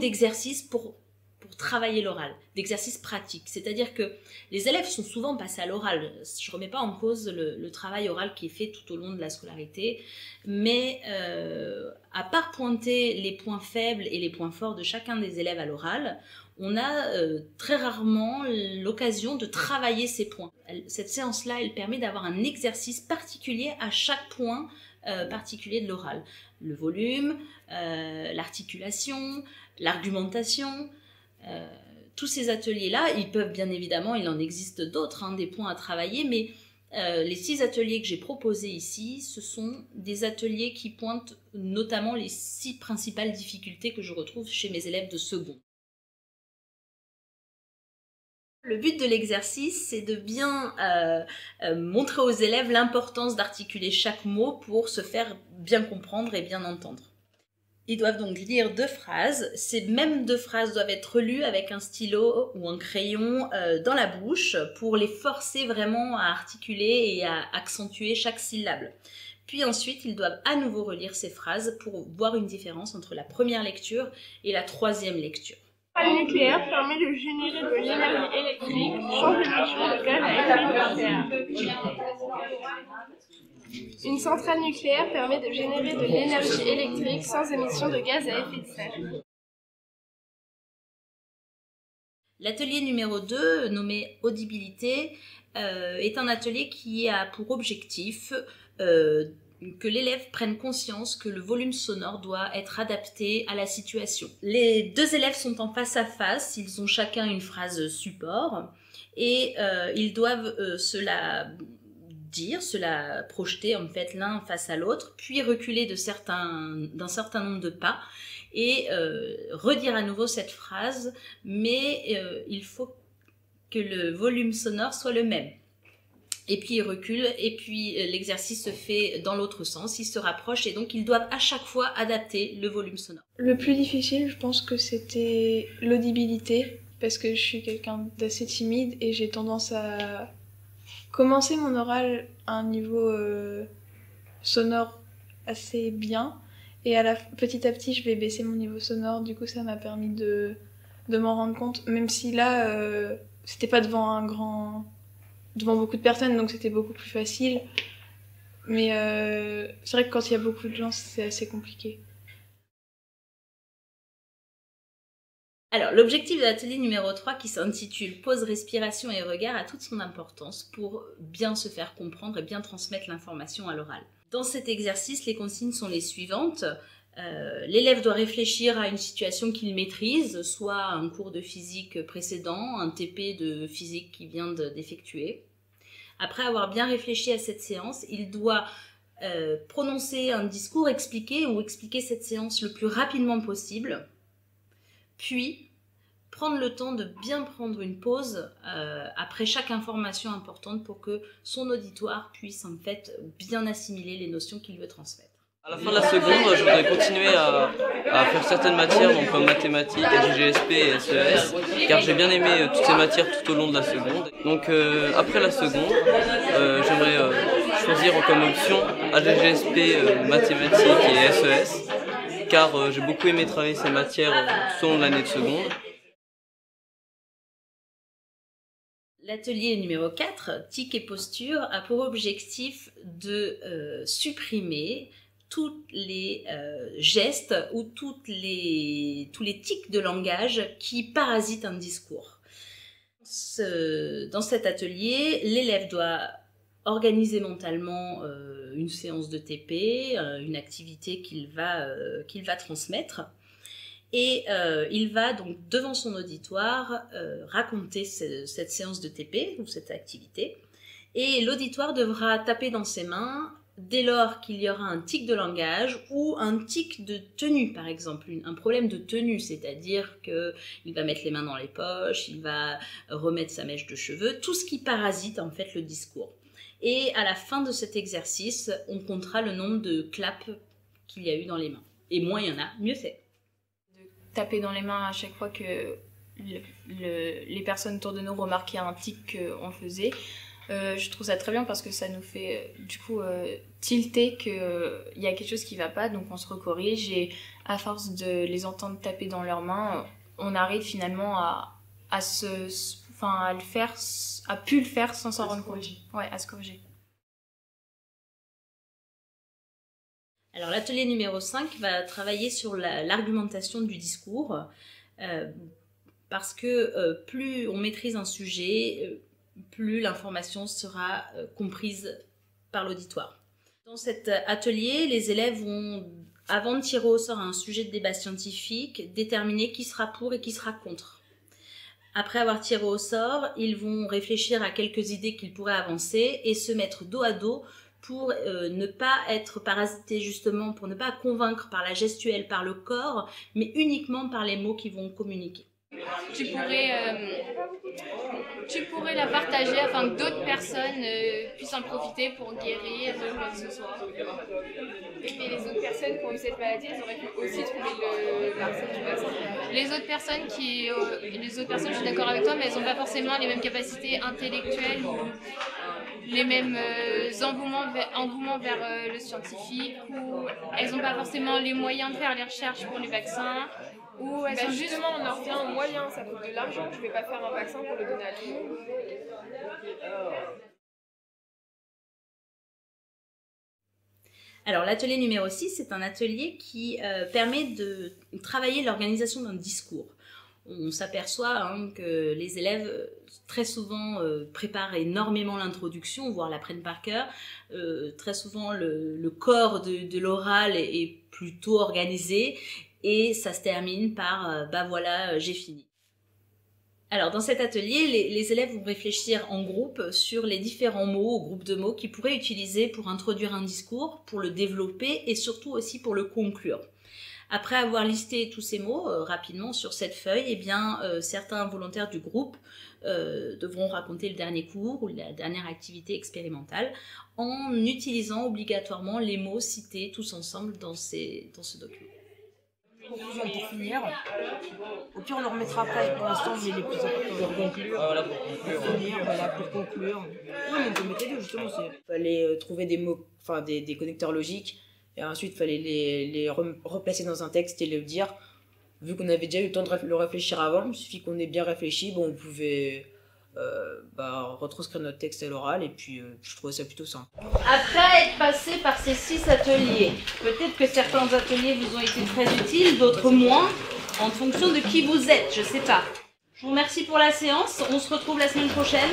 d'exercices pour travailler l'oral, d'exercices pratiques. C'est-à-dire que les élèves sont souvent passés à l'oral. Je ne remets pas en cause le travail oral qui est fait tout au long de la scolarité, mais à part pointer les points faibles et les points forts de chacun des élèves à l'oral, on a très rarement l'occasion de travailler ces points. Cette séance-là, elle permet d'avoir un exercice particulier à chaque point particulier de l'oral. Le volume, l'articulation, l'argumentation, tous ces ateliers-là, ils peuvent bien évidemment, il en existe d'autres, des points à travailler, mais les 6 ateliers que j'ai proposés ici, ce sont des ateliers qui pointent notamment les 6 principales difficultés que je retrouve chez mes élèves de seconde. Le but de l'exercice, c'est de bien montrer aux élèves l'importance d'articuler chaque mot pour se faire bien comprendre et bien entendre. Ils doivent donc lire 2 phrases. Ces mêmes 2 phrases doivent être lues avec un stylo ou un crayon dans la bouche pour les forcer vraiment à articuler et à accentuer chaque syllabe. Puis ensuite, ils doivent à nouveau relire ces phrases pour voir une différence entre la première lecture et la 3e lecture. Une centrale nucléaire permet de générer de l'énergie électrique sans émission de gaz à effet de serre. Une centrale nucléaire permet de générer de l'énergie électrique sans émission de gaz à effet de serre. L'atelier numéro 2, nommé audibilité, est un atelier qui a pour objectif que l'élève prenne conscience que le volume sonore doit être adapté à la situation. Les 2 élèves sont en face à face, ils ont chacun une phrase support et ils doivent se la projeter en fait l'un face à l'autre, puis reculer d'un certain nombre de pas et redire à nouveau cette phrase, mais il faut que le volume sonore soit le même. Et puis ils reculent, et puis l'exercice se fait dans l'autre sens, ils se rapprochent, et donc ils doivent à chaque fois adapter le volume sonore. Le plus difficile, je pense que c'était l'audibilité, parce que je suis quelqu'un d'assez timide, et j'ai tendance à commencer mon oral à un niveau sonore assez bien, et petit à petit je vais baisser mon niveau sonore, du coup ça m'a permis de m'en rendre compte, même si là c'était pas devant beaucoup de personnes, donc c'était beaucoup plus facile. Mais c'est vrai que quand il y a beaucoup de gens, c'est assez compliqué. Alors, l'objectif de l'atelier numéro 3, qui s'intitule « Pause, respiration et regard » a toute son importance pour bien se faire comprendre et bien transmettre l'information à l'oral. Dans cet exercice, les consignes sont les suivantes. L'élève doit réfléchir à une situation qu'il maîtrise, soit un cours de physique précédent, un TP de physique qu'il vient d'effectuer. Après avoir bien réfléchi à cette séance, il doit prononcer un discours expliquer cette séance le plus rapidement possible, puis prendre le temps de bien prendre une pause après chaque information importante pour que son auditoire puisse en fait bien assimiler les notions qu'il veut transmettre. À la fin de la seconde, je voudrais continuer à faire certaines matières, donc comme mathématiques, GSP et SES, car j'ai bien aimé toutes ces matières tout au long de la seconde. Donc après la seconde, j'aimerais choisir comme option AGGSP, mathématiques et SES, car j'ai beaucoup aimé travailler ces matières tout au long de l'année de seconde. L'atelier numéro 4, tic et posture, a pour objectif de supprimer tous les gestes ou tous les tics de langage qui parasitent un discours. Dans cet atelier, l'élève doit organiser mentalement une séance de TP, une activité qu'il va transmettre. Et il va donc devant son auditoire raconter cette séance de TP ou cette activité. Et l'auditoire devra taper dans ses mains dès lors qu'il y aura un tic de langage ou un tic de tenue, par exemple, un problème de tenue, c'est-à-dire qu'il va mettre les mains dans les poches, il va remettre sa mèche de cheveux, tout ce qui parasite en fait le discours. Et à la fin de cet exercice, on comptera le nombre de claps qu'il y a eu dans les mains. Et moins il y en a, mieux c'est. De taper dans les mains à chaque fois que les personnes autour de nous remarquaient un tic qu'on faisait. Je trouve ça très bien parce que ça nous fait du coup tilter qu'il y a quelque chose qui va pas, donc on se recorrige et à force de les entendre taper dans leurs mains, on arrive finalement à pu le faire sans s'en rendre compte. Ouais, à se corriger. Alors l'atelier numéro 5 va travailler sur l'argumentation du discours parce que plus on maîtrise un sujet, plus l'information sera comprise par l'auditoire. Dans cet atelier, les élèves vont, avant de tirer au sort un sujet de débat scientifique, déterminer qui sera pour et qui sera contre. Après avoir tiré au sort, ils vont réfléchir à quelques idées qu'ils pourraient avancer et se mettre dos à dos pour ne pas être parasités justement, pour ne pas convaincre par la gestuelle, par le corps, mais uniquement par les mots qu'ils vont communiquer. Tu pourrais la partager afin que d'autres personnes puissent en profiter pour guérir de quoi que ce soit. Et les autres personnes qui ont eu cette maladie, elles auraient pu aussi trouver le vaccin du vaccin. Les autres personnes, je suis d'accord avec toi, mais elles n'ont pas forcément les mêmes capacités intellectuelles ou les mêmes engouements vers le scientifique, ou elles n'ont pas forcément les moyens de faire les recherches pour les vaccins. Ou justement, on en revient aux moyens, ça coûte de l'argent, je ne vais pas faire un vaccin pour le donner à tout le monde. Alors l'atelier numéro 6, c'est un atelier qui permet de travailler l'organisation d'un discours. On s'aperçoit que les élèves très souvent préparent énormément l'introduction, voire l'apprennent par cœur. Très souvent le corps de l'oral est plutôt organisé et ça se termine par « bah voilà, j'ai fini ». Alors dans cet atelier, les élèves vont réfléchir en groupe sur les différents mots, groupes de mots qu'ils pourraient utiliser pour introduire un discours, pour le développer et surtout aussi pour le conclure. Après avoir listé tous ces mots rapidement sur cette feuille, eh bien, certains volontaires du groupe devront raconter le dernier cours ou la dernière activité expérimentale en utilisant obligatoirement les mots cités tous ensemble dans ce document. Conclusion pour finir. Au pire, on le remettra après. Pour l'instant, mais les plus importants pour conclure. Voilà, pour conclure. Pour conclure. Oui, on peut mettre les deux, justement. Il fallait trouver des mots, enfin des connecteurs logiques. Et ensuite, il fallait les replacer dans un texte et le dire. Vu qu'on avait déjà eu le temps de le réfléchir avant, il suffit qu'on ait bien réfléchi. Bon, on pouvait retranscrire notre texte à l'oral et puis je trouvais ça plutôt simple. Après être passé par ces 6 ateliers, peut-être que certains ateliers vous ont été très utiles, d'autres moins, en fonction de qui vous êtes, je sais pas. Je vous remercie pour la séance, on se retrouve la semaine prochaine.